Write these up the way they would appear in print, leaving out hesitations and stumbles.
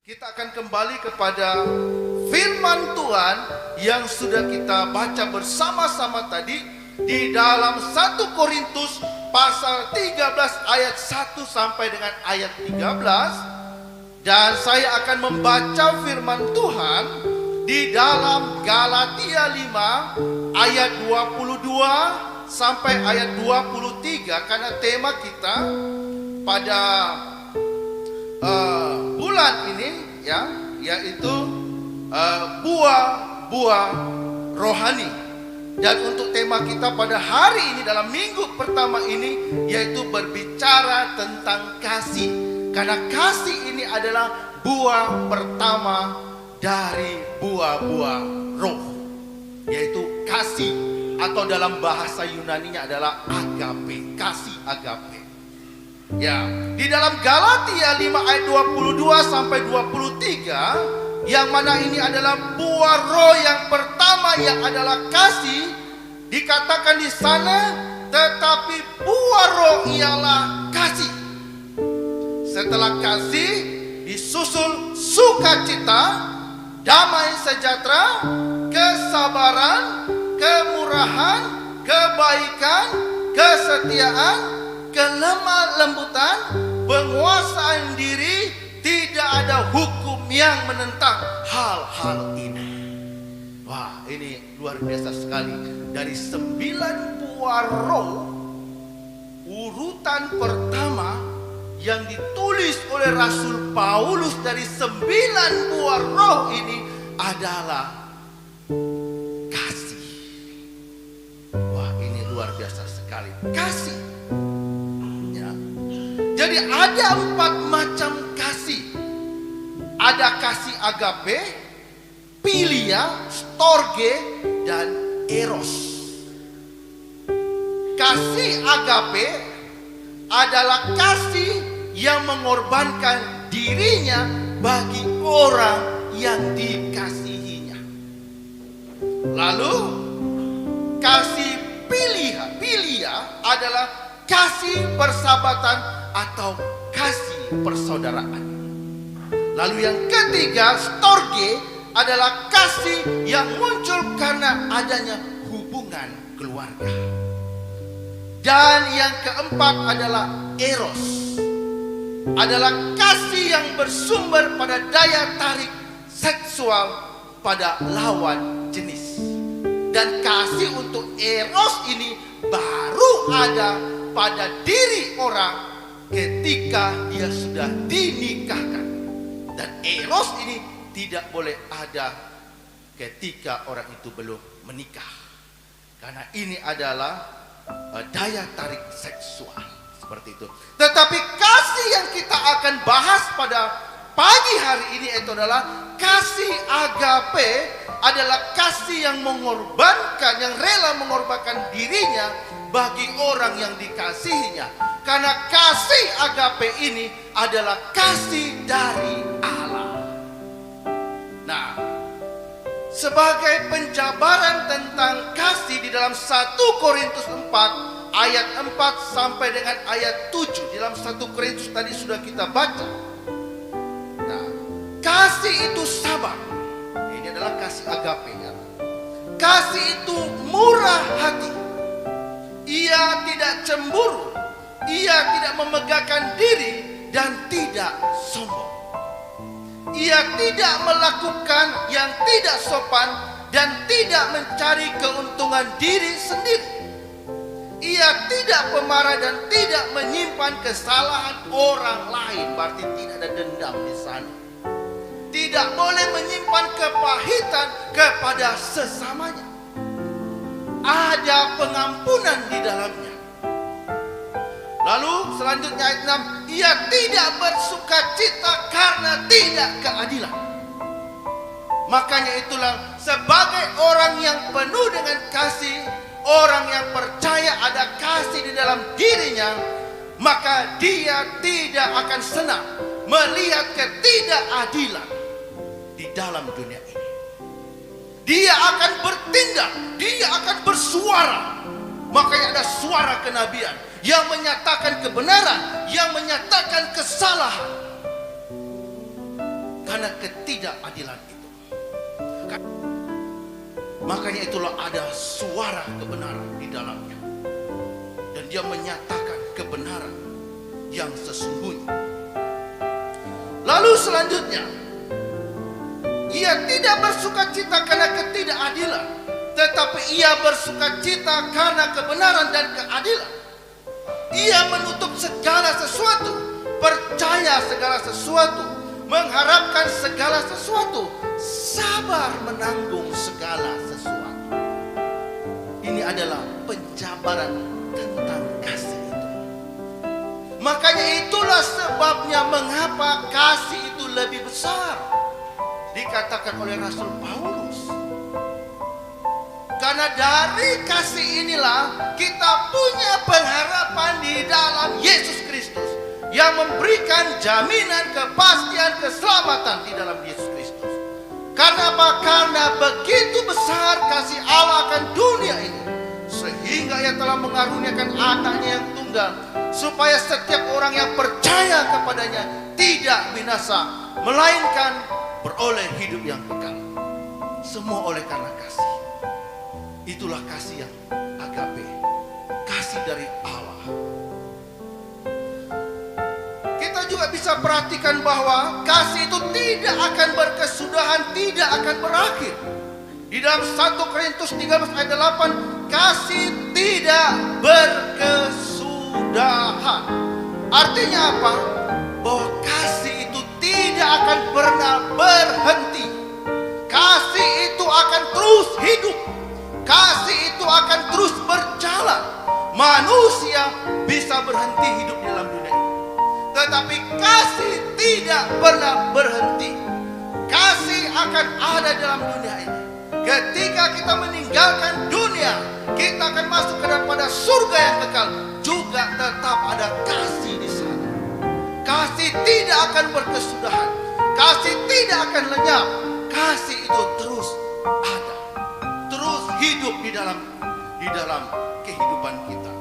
Kita akan kembali kepada firman Tuhan yang sudah kita baca bersama-sama tadi di dalam 1 Korintus pasal 13 ayat 1 sampai dengan ayat 13. Dan saya akan membaca firman Tuhan di dalam Galatia 5 ayat 22 sampai ayat 23, karena tema kita pada bulan ini yaitu buah-buah rohani. Dan untuk tema kita pada hari ini dalam minggu pertama ini yaitu berbicara tentang kasih. Karena kasih ini adalah buah pertama dari buah-buah roh, yaitu kasih, atau dalam bahasa Yunaninya adalah agape, kasih agape. Ya, di dalam Galatia 5 ayat 22 sampai 23, yang mana ini adalah buah roh yang pertama yang adalah kasih, dikatakan di sana, tetapi buah roh ialah kasih. Setelah kasih disusul sukacita, damai sejahtera, kesabaran, kemurahan, kebaikan, kesetiaan, kelemah lembutan, penguasaan diri. Tidak ada hukum yang menentang hal-hal ini. Wah, ini luar biasa sekali. Dari 9 buah roh, urutan pertama yang ditulis oleh Rasul Paulus dari 9 buah roh ini adalah kasih. Wah, ini luar biasa sekali. Kasih. Jadi ada 4 macam kasih. Ada kasih agape, philia, storge, dan eros. Kasih agape adalah kasih yang mengorbankan dirinya bagi orang yang dikasihinya. Lalu kasih philia adalah kasih persahabatan atau kasih persaudaraan. Lalu yang ketiga, storge, adalah kasih yang muncul karena adanya hubungan keluarga. Dan yang keempat adalah eros, adalah kasih yang bersumber pada daya tarik seksual pada lawan jenis. Dan kasih untuk eros ini baru ada pada diri orang ketika dia sudah dinikahkan. Dan eros ini tidak boleh ada ketika orang itu belum menikah, karena ini adalah daya tarik seksual seperti itu. Tetapi kasih yang kita akan bahas pada pagi hari ini itu adalah kasih agape, adalah kasih yang mengorbankan, yang rela mengorbankan dirinya bagi orang yang dikasihinya. Karena kasih agape ini adalah kasih dari Allah. Nah, sebagai penjabaran tentang kasih di dalam 1 Korintus 4 ayat 4 sampai dengan ayat 7, di dalam 1 Korintus tadi sudah kita baca. Nah, kasih itu sabar. Ini adalah kasih agape ya. Kasih itu murah hati. Ia tidak cemburu, ia tidak memegahkan diri dan tidak sombong. Ia tidak melakukan yang tidak sopan dan tidak mencari keuntungan diri sendiri. Ia tidak pemarah dan tidak menyimpan kesalahan orang lain. Berarti tidak ada dendam di sana. Tidak boleh menyimpan kepahitan kepada sesamanya. Ada pengampunan di dalamnya. Lalu selanjutnya ayat 6, ia tidak bersukacita karena tidak keadilan. Makanya itulah sebagai orang yang penuh dengan kasih, orang yang percaya ada kasih di dalam dirinya, maka dia tidak akan senang melihat ketidakadilan di dalam dunia ini. Dia akan bertindak, dia akan bersuara. Makanya ada suara kenabian yang menyatakan kebenaran, yang menyatakan kesalahan. ketidakadilan itu. Makanya itulah ada suara kebenaran di dalamnya. Dan dia menyatakan kebenaran yang sesungguhnya. Lalu selanjutnya, ia tidak bersukacita karena ketidakadilan, tetapi ia bersukacita karena kebenaran dan keadilan. Ia menutup segala sesuatu, percaya segala sesuatu, mengharapkan segala sesuatu, sabar menanggung segala sesuatu. Ini adalah penjabaran tentang kasih itu. Makanya itulah sebabnya mengapa kasih itu lebih besar, dikatakan oleh Rasul Paulus. Karena dari kasih inilah kita punya pengharapan di dalam Yesus Kristus, yang memberikan jaminan kepastian keselamatan di dalam Yesus Kristus. Karena apa? Karena begitu besar kasih Allah akan dunia ini, sehingga ia telah mengaruniakan anaknya yang tunggal, supaya setiap orang yang percaya kepadanya tidak binasa, melainkan beroleh hidup yang kekal. Semua oleh karena kasih. Itulah kasih yang agape, kasih dari Allah. Kita juga bisa perhatikan bahwa kasih itu tidak akan berkesudahan, tidak akan berakhir. Di dalam 1 Korintus 13 ayat 8, kasih tidak berkesudahan. Artinya apa? Bahwa kasih itu tidak akan pernah berhenti. Kasih itu akan terus hidup. Kasih itu akan terus berjalan. Manusia bisa berhenti hidup di dalam dunia ini, tetapi kasih tidak pernah berhenti. Kasih akan ada dalam dunia ini. Ketika kita meninggalkan dunia, kita akan masuk kepada surga yang kekal, juga tetap ada kasih di sana. Kasih tidak akan berkesudahan. Kasih tidak akan lenyap. Kasih itu terus ada, terus hidup di dalam kehidupan kita.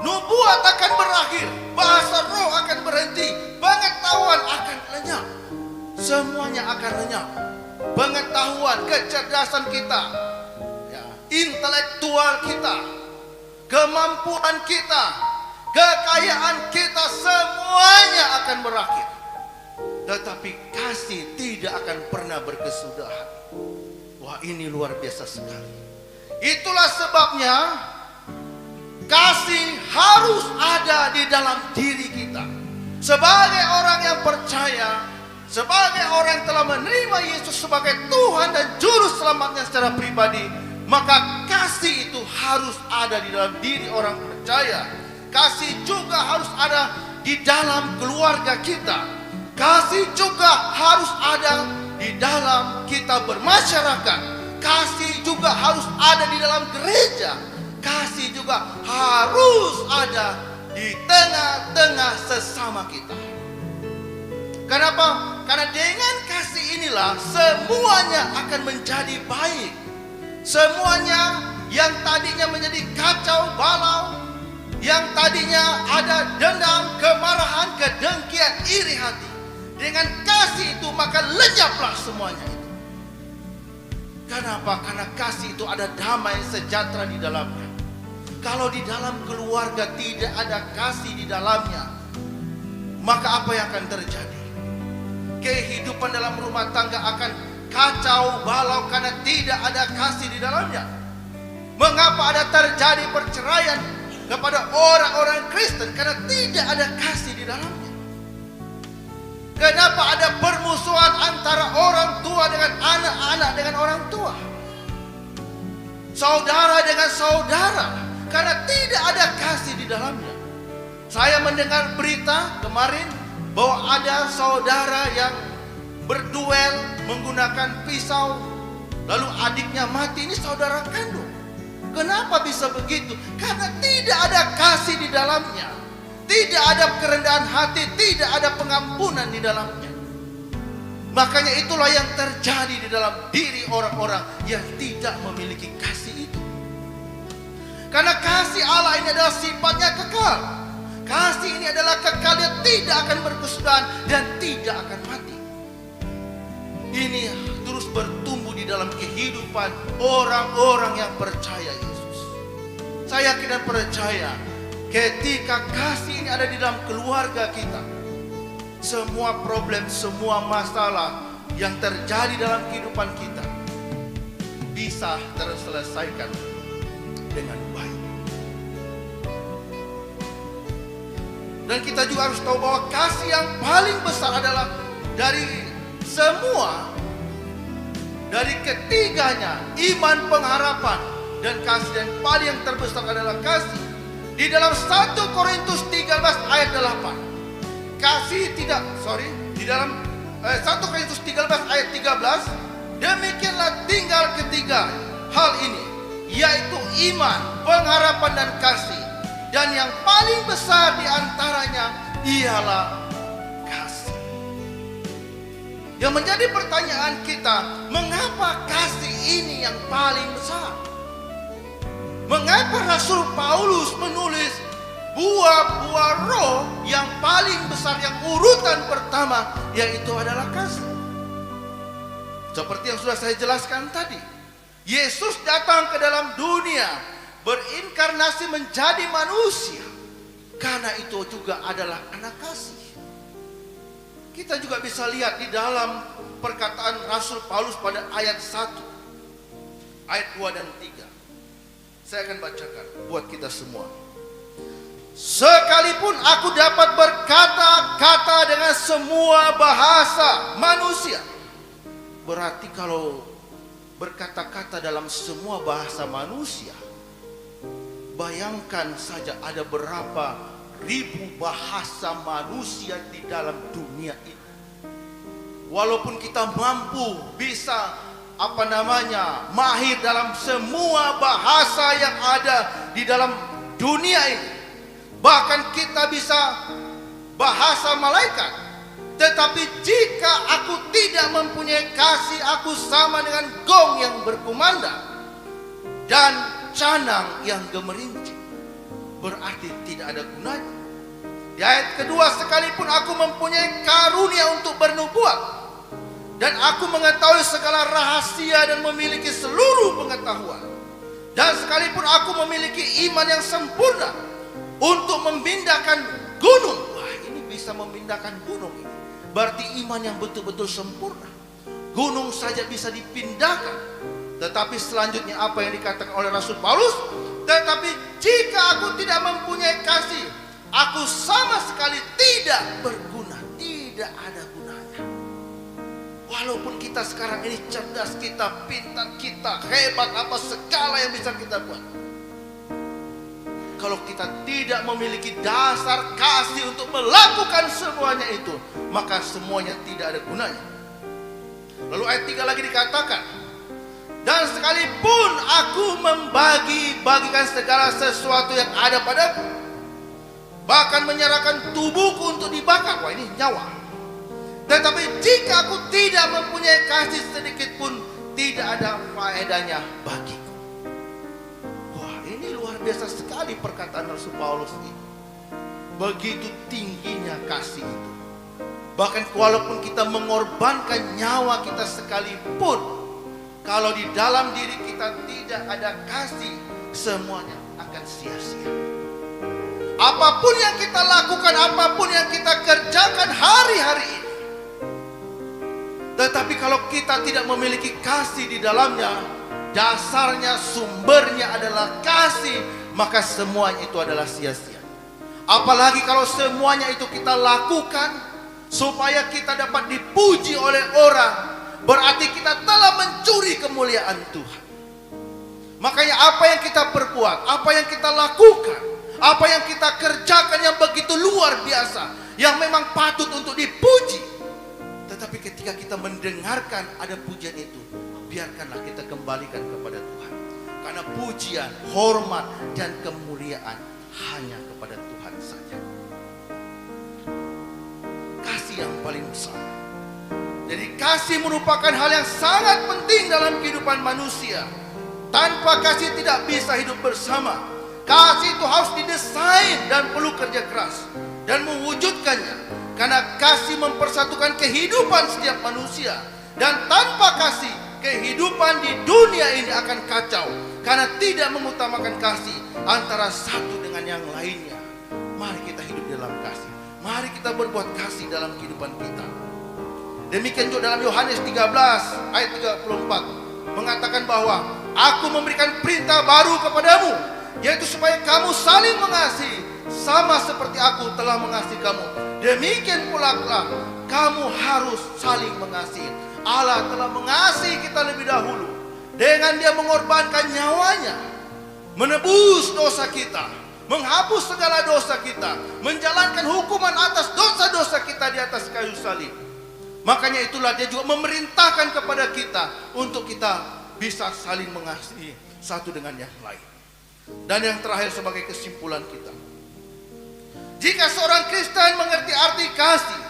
Nubuat akan berakhir, bahasa roh akan berhenti, pengetahuan akan lenyap. Semuanya akan lenyap. Pengetahuan, kecerdasan kita, ya, intelektual kita, kemampuan kita, kekayaan kita, semuanya akan berakhir. Tetapi kasih tidak akan pernah berkesudahan. Wah, ini luar biasa sekali. Itulah sebabnya kasih harus ada di dalam diri kita. Sebagai orang yang percaya, sebagai orang yang telah menerima Yesus sebagai Tuhan dan Juru Selamatnya secara pribadi, maka kasih itu harus ada di dalam diri orang percaya. Kasih juga harus ada di dalam keluarga kita. Kasih juga harus ada di dalam kita bermasyarakat. Kasih juga harus ada di dalam gereja. Kasih juga harus ada di tengah-tengah sesama kita. Kenapa? Karena dengan kasih inilah semuanya akan menjadi baik. Semuanya yang tadinya menjadi kacau balau, yang tadinya ada dendam, kemarahan, kedengkian, iri hati, dengan kasih itu maka lenyaplah semuanya itu. Kenapa? Karena kasih itu ada damai sejahtera di dalamnya. Kalau di dalam keluarga tidak ada kasih di dalamnya, maka apa yang akan terjadi? Kehidupan dalam rumah tangga akan kacau balau karena tidak ada kasih di dalamnya. Mengapa ada terjadi perceraian kepada orang-orang Kristen? Karena tidak ada kasih di dalamnya. Kenapa ada permusuhan antara orang tua dengan anak-anak dengan orang tua, saudara dengan saudara? Karena tidak ada kasih di dalamnya. Saya mendengar berita kemarin bahwa ada saudara yang berduel menggunakan pisau, lalu adiknya mati. Ini saudara kandung. Kenapa bisa begitu? Karena tidak ada kasih di dalamnya. Tidak ada kerendahan hati, tidak ada pengampunan di dalamnya. Makanya itulah yang terjadi di dalam diri orang-orang yang tidak memiliki kasih itu. Karena kasih Allah ini adalah sifatnya kekal. Kasih ini adalah kekal, dia tidak akan berkesudahan dan tidak akan mati. ini terus bertumbuh di dalam kehidupan orang-orang yang percaya Yesus. Saya yakin dan percaya ketika kasih ini ada di dalam keluarga kita, semua problem, semua masalah yang terjadi dalam kehidupan kita bisa terselesaikan dengan baik. Dan kita juga harus tahu bahwa kasih yang paling besar adalah dari semua, dari ketiganya, iman, pengharapan, dan kasih. Dan paling yang terbesar adalah kasih. Di dalam 1 Korintus 13 ayat 8, di dalam 1 Korintus 13 ayat 13, demikianlah tinggal ketiga hal ini, yaitu iman, pengharapan, dan kasih. Dan yang paling besar di antaranya ialah kasih. Yang menjadi pertanyaan kita, mengapa kasih ini yang paling besar? Mengapa Rasul Paulus menulis buah-buah roh yang paling besar, yang urutan pertama, yaitu adalah kasih? Seperti yang sudah saya jelaskan tadi, Yesus datang ke dalam dunia, berinkarnasi menjadi manusia, karena itu juga adalah anak kasih. Kita juga bisa lihat di dalam perkataan Rasul Paulus pada ayat 1, ayat 2 dan 3. Saya akan bacakan buat kita semua. Sekalipun aku dapat berkata-kata dengan semua bahasa manusia. Berarti kalau berkata-kata dalam semua bahasa manusia, bayangkan saja ada berapa ribu bahasa manusia di dalam dunia ini. Walaupun kita mampu bisa mahir dalam semua bahasa yang ada di dalam dunia ini, bahkan kita bisa bahasa malaikat, tetapi jika aku tidak mempunyai kasih, aku sama dengan gong yang berkumandang dan canang yang gemerincing, berarti tidak ada gunanya. Di ayat kedua, sekalipun aku mempunyai karunia untuk bernubuat, dan aku mengetahui segala rahasia dan memiliki seluruh pengetahuan, dan sekalipun aku memiliki iman yang sempurna untuk memindahkan gunung. Wah, ini bisa memindahkan gunung ini. Berarti iman yang betul-betul sempurna. Gunung saja bisa dipindahkan. Tetapi selanjutnya apa yang dikatakan oleh Rasul Paulus? Tetapi jika aku tidak mempunyai kasih, aku sama sekali tidak berguna. Tidak ada gunanya. Walaupun kita sekarang ini cerdas, kita pintar, kita hebat, apa segala yang bisa kita buat, kalau kita tidak memiliki dasar kasih untuk melakukan semuanya itu, maka semuanya tidak ada gunanya. Lalu ayat 3 lagi dikatakan, dan sekalipun aku membagi-bagikan segala sesuatu yang ada padaku, bahkan menyerahkan tubuhku untuk dibakar, wah ini nyawa, tetapi jika aku tidak mempunyai kasih sedikit pun, tidak ada faedahnya bagiku. Wah, ini luar biasa sekali perkataan Rasul Paulus ini. Begitu tingginya kasih itu. Bahkan walaupun kita mengorbankan nyawa kita sekalipun, kalau di dalam diri kita tidak ada kasih, semuanya akan sia-sia. Apapun yang kita lakukan, apapun yang kita kerjakan hari-hari ini, tetapi kalau kita tidak memiliki kasih di dalamnya, dasarnya, sumbernya adalah kasih, maka semuanya itu adalah sia-sia. Apalagi kalau semuanya itu kita lakukan supaya kita dapat dipuji oleh orang, berarti kita telah mencuri kemuliaan Tuhan. Makanya apa yang kita perbuat, apa yang kita lakukan, apa yang kita kerjakan yang begitu luar biasa, yang memang patut untuk dipuji, tetapi ketika kita mendengarkan ada pujian itu, biarkanlah kita kembalikan kepada Tuhan. Karena pujian, hormat, dan kemuliaan hanya kepada Tuhan saja. Kasih yang paling besar. Jadi kasih merupakan hal yang sangat penting dalam kehidupan manusia. Tanpa kasih tidak bisa hidup bersama. Kasih itu harus didesain dan perlu kerja keras dan mewujudkannya. Karena kasih mempersatukan kehidupan setiap manusia. Dan tanpa kasih, kehidupan di dunia ini akan kacau, karena tidak mengutamakan kasih antara satu dengan yang lainnya. Mari kita hidup dalam kasih. Mari kita berbuat kasih dalam kehidupan kita. Demikian juga dalam Yohanes 13 ayat 34 mengatakan bahwa aku memberikan perintah baru kepadamu, yaitu supaya kamu saling mengasihi, sama seperti aku telah mengasihi kamu. Demikian pula kamu harus saling mengasihi. Allah telah mengasihi kita lebih dahulu dengan Dia mengorbankan nyawanya, menebus dosa kita, menghapus segala dosa kita, menjalankan hukuman atas dosa-dosa kita di atas kayu salib. Makanya itulah Dia juga memerintahkan kepada kita untuk kita bisa saling mengasihi satu dengan yang lain. Dan yang terakhir sebagai kesimpulan kita, jika seorang Kristen mengerti arti kasih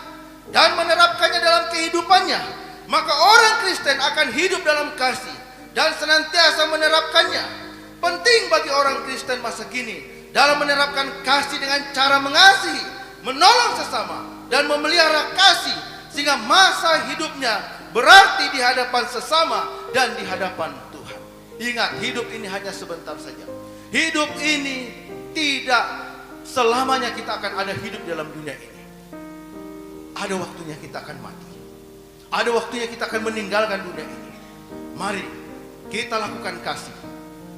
dan menerapkannya dalam kehidupannya, maka orang Kristen akan hidup dalam kasih dan senantiasa menerapkannya. Penting bagi orang Kristen masa kini dalam menerapkan kasih dengan cara mengasihi, menolong sesama, dan memelihara kasih, sehingga masa hidupnya berarti di hadapan sesama dan di hadapan Tuhan. Ingat, hidup ini hanya sebentar saja. Hidup ini tidak selamanya kita akan ada hidup dalam dunia ini. Ada waktunya kita akan mati. Ada waktunya kita akan meninggalkan dunia ini. Mari kita lakukan kasih,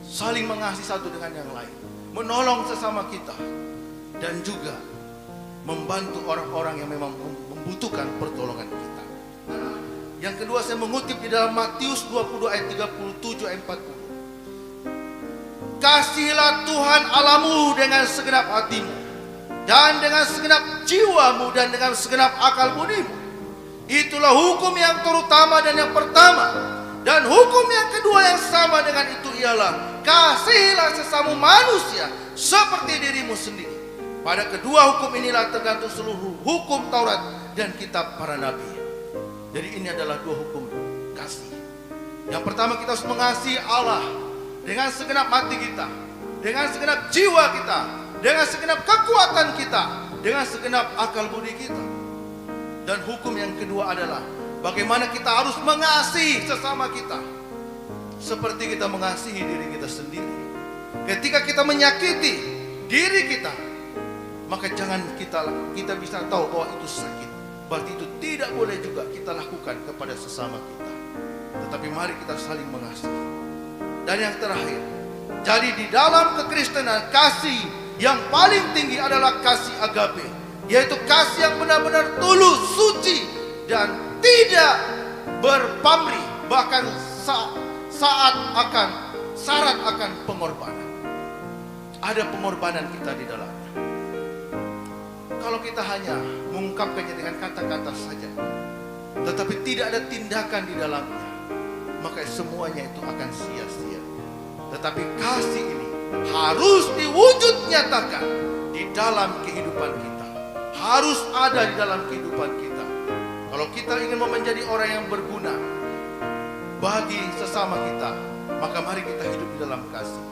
saling mengasihi satu dengan yang lain, menolong sesama kita, dan juga membantu orang-orang yang memang membutuhkan pertolongan kita. Yang kedua, saya mengutip di dalam Matius 20 ayat 37 ayat 40. Kasihilah Tuhan Allahmu dengan segenap hatimu, dan dengan segenap jiwamu, dan dengan segenap akal budimu. Itulah hukum yang terutama dan yang pertama. Dan hukum yang kedua yang sama dengan itu ialah kasihilah sesama manusia seperti dirimu sendiri. Pada kedua hukum inilah tergantung seluruh hukum Taurat dan kitab para nabi. Jadi ini adalah dua hukum kasih. Yang pertama, kita harus mengasihi Allah dengan segenap hati kita, dengan segenap jiwa kita, dengan segenap kekuatan kita, dengan segenap akal budi kita. Dan hukum yang kedua adalah bagaimana kita harus mengasihi sesama kita seperti kita mengasihi diri kita sendiri. Ketika kita menyakiti diri kita, maka jangan kita bisa tahu bahwa itu sakit. Berarti itu tidak boleh juga kita lakukan kepada sesama kita. Tetapi mari kita saling mengasihi. Dan yang terakhir, jadi di dalam kekristenan, kasih yang paling tinggi adalah kasih agape, yaitu kasih yang benar-benar tulus, suci, dan tidak berpamrih, bahkan syarat akan pengorbanan. Ada pengorbanan kita di dalamnya. Kalau kita hanya mengungkapkannya dengan kata-kata saja, tetapi tidak ada tindakan di dalamnya, maka semuanya itu akan sia-sia. Tetapi kasih ini harus diwujud nyatakan di dalam kehidupan kita, harus ada di dalam kehidupan kita. Kalau kita ingin menjadi orang yang berguna bagi sesama kita, maka mari kita hidup di dalam kasih.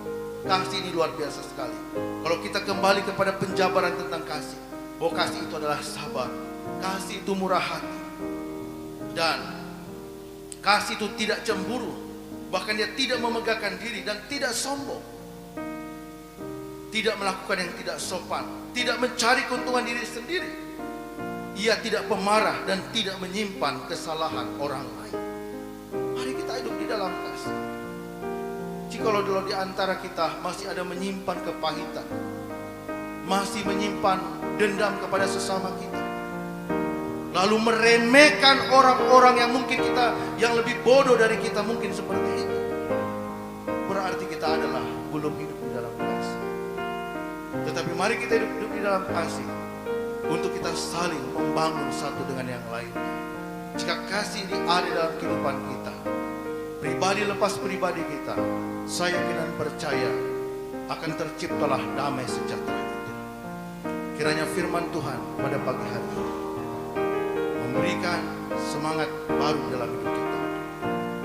Kasih ini luar biasa sekali. Kalau kita kembali kepada penjabaran tentang kasih, bahwa kasih itu adalah sabar, kasih itu murah hati, dan kasih itu tidak cemburu, bahkan dia tidak memegahkan diri dan tidak sombong, tidak melakukan yang tidak sopan, tidak mencari keuntungan diri sendiri. Ia tidak pemarah dan tidak menyimpan kesalahan orang lain. Mari kita hidup di dalam kasih. Jikalau di antara kita masih ada menyimpan kepahitan, masih menyimpan dendam kepada sesama kita, lalu meremehkan orang-orang yang mungkin yang lebih bodoh dari kita, mungkin seperti itu, berarti kita adalah belum hidup di dalam kasih. Tetapi mari kita hidup di dalam kasih, untuk kita saling membangun satu dengan yang lainnya. Jika kasih ini ada dalam kehidupan kita, pribadi lepas pribadi kita, saya yakin dan percaya akan terciptalah damai sejahtera itu. Kiranya firman Tuhan pada pagi hari ini memberikan semangat baru dalam hidup kita,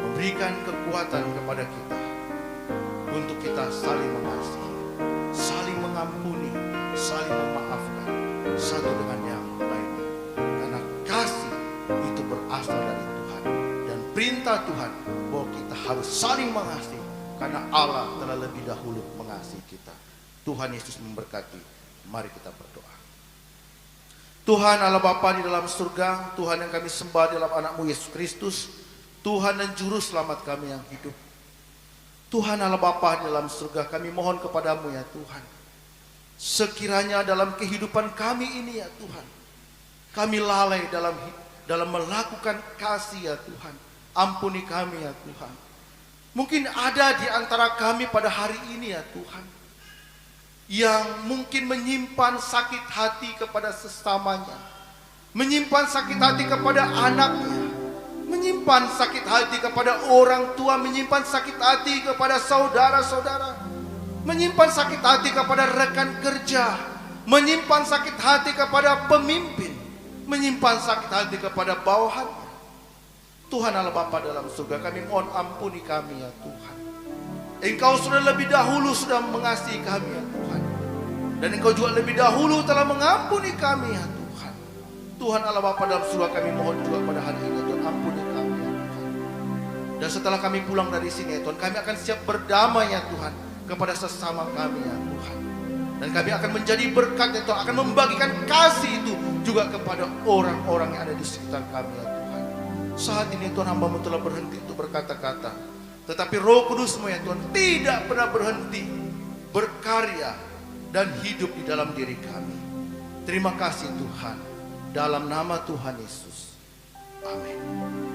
memberikan kekuatan kepada kita untuk kita saling mengasihi, saling mengampuni, saling memaafkan satu dengan yang lainnya. Karena kasih itu berasal dari Tuhan, dan kita Tuhan, bahwa kita harus saling mengasihi, karena Allah telah lebih dahulu mengasihi kita. Tuhan Yesus memberkati. Mari kita berdoa. Tuhan Allah Bapa di dalam surga, Tuhan yang kami sembah dalam anak-Mu Yesus Kristus, Tuhan dan Juru Selamat kami yang hidup. Tuhan Allah Bapa di dalam surga, kami mohon kepadamu ya Tuhan, sekiranya dalam kehidupan kami ini ya Tuhan, kami lalai dalam melakukan kasih ya Tuhan, ampuni kami ya Tuhan. Mungkin ada di antara kami pada hari ini ya Tuhan, yang mungkin menyimpan sakit hati kepada sesamanya, menyimpan sakit hati kepada anaknya, menyimpan sakit hati kepada orang tua, menyimpan sakit hati kepada saudara-saudara, menyimpan sakit hati kepada rekan kerja, menyimpan sakit hati kepada pemimpin, menyimpan sakit hati kepada bawahannya. Tuhan Allah Bapa dalam surga, kami mohon ampuni kami ya Tuhan. Engkau sudah lebih dahulu sudah mengasihi kami ya Tuhan, dan Engkau juga lebih dahulu telah mengampuni kami ya Tuhan. Tuhan Allah Bapa dalam surga, kami mohon juga pada hari ini Tuhan, ampuni kami ya Tuhan. Dan setelah kami pulang dari sini ya Tuhan, kami akan siap berdamai ya Tuhan kepada sesama kami ya Tuhan. Dan kami akan menjadi berkat ya Tuhan, akan membagikan kasih itu juga kepada orang-orang yang ada di sekitar kami ya Tuhan. Saat ini Tuhan, hamba-Mu telah berhenti untuk berkata-kata, tetapi Roh Kudus-Mu ya Tuhan tidak pernah berhenti berkarya dan hidup di dalam diri kami. Terima kasih Tuhan, dalam nama Tuhan Yesus. Amin.